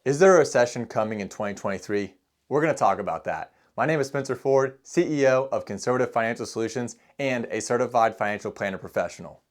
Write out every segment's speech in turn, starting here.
Is there a recession coming in 2023? We're going to talk about that. My name is Spencer Ford, CEO of Conservative Financial Solutions and a certified financial planner professional.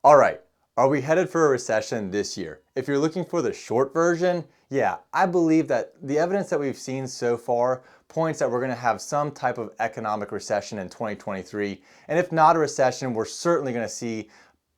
All right, are we headed for a recession this year? If you're looking for the short version, yeah, I believe that the evidence that we've seen so far points that we're going to have some type of economic recession in 2023. And if not a recession, we're certainly going to see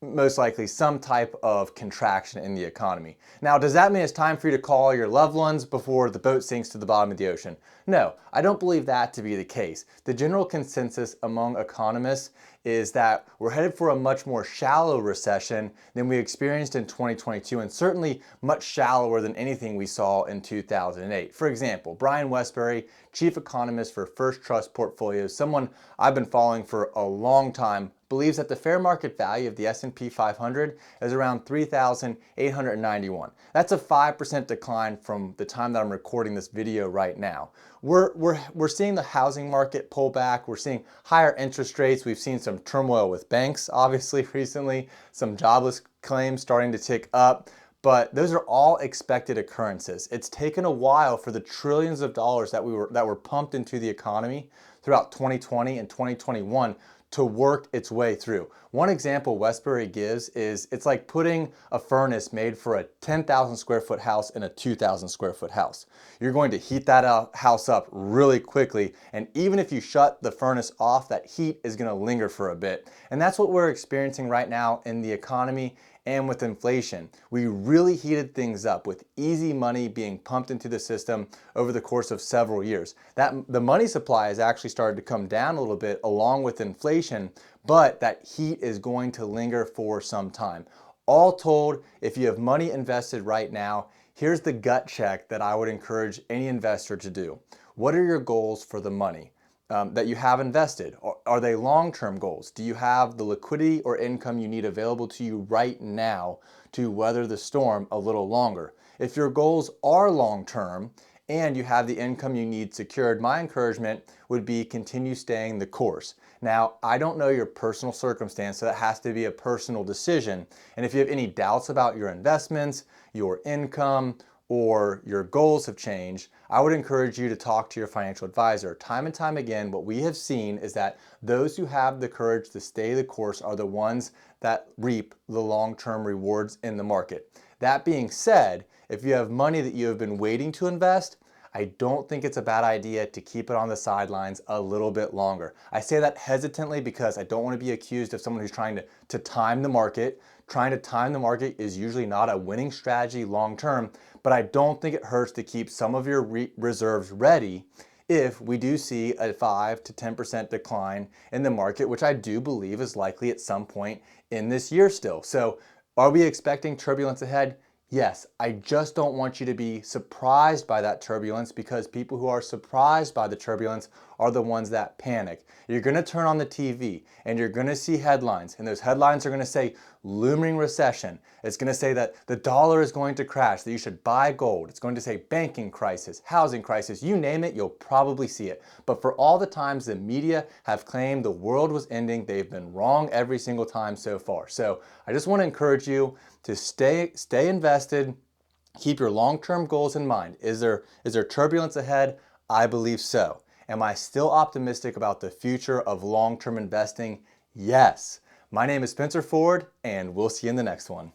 most likely some type of contraction in the economy. Now, does that mean it's time for you to call your loved ones before the boat sinks to the bottom of the ocean? No, I don't believe that to be the case. The general consensus among economists is that we're headed for a much more shallow recession than we experienced in 2022, and certainly much shallower than anything we saw in 2008. For example, Brian Westbury, chief economist for First Trust Portfolios, someone I've been following for a long time, believes that the fair market value of the S&P 500 is around 3,891. That's a 5% decline from the time that I'm recording this video right now. We're seeing the housing market pull back. We're seeing higher interest rates. We've seen some turmoil with banks, obviously, recently, some jobless claims starting to tick up. But those are all expected occurrences. It's taken a while for the trillions of dollars that were pumped into the economy throughout 2020 and 2021 to work its way through. One example Westbury gives is it's like putting a furnace made for a 10,000 square foot house in a 2,000 square foot house. You're going to heat that house up really quickly, and even if you shut the furnace off, that heat is going to linger for a bit. And that's what we're experiencing right now in the economy and with inflation. We really heated things up with easy money being pumped into the system over the course of several years. The money supply has actually started to come down a little bit along with inflation, but that heat is going to linger for some time. All told, if you have money invested right now, here's the gut check that I would encourage any investor to do. What are your goals for the money that you have invested? Are they long-term goals? Do you have the liquidity or income you need available to you right now to weather the storm a little longer? If your goals are long-term and you have the income you need secured, my encouragement would be continue staying the course. Now, I don't know your personal circumstance, so that has to be a personal decision. And if you have any doubts about your investments, your income, or your goals have changed, I would encourage you to talk to your financial advisor. Time and time again, what we have seen is that those who have the courage to stay the course are the ones that reap the long-term rewards in the market. That being said, if you have money that you have been waiting to invest, I don't think it's a bad idea to keep it on the sidelines a little bit longer. I say that hesitantly because I don't want to be accused of someone who's trying to time the market. Trying to time the market is usually not a winning strategy long term, but I don't think it hurts to keep some of your reserves ready if we do see a 5 to 10% decline in the market, which I do believe is likely at some point in this year still. So are we expecting turbulence ahead? Yes, I just don't want you to be surprised by that turbulence, because people who are surprised by the turbulence are the ones that panic. You're going to turn on the TV and you're going to see headlines, and those headlines are going to say looming recession. It's going to say that the dollar is going to crash, that you should buy gold. It's going to say banking crisis, housing crisis, you name it, you'll probably see it. But for all the times the media have claimed the world was ending, they've been wrong every single time so far. So I just want to encourage you to stay invested, keep your long-term goals in mind. Is there turbulence ahead? I believe so. Am I still optimistic about the future of long-term investing? Yes. My name is Spencer Ford, and we'll see you in the next one.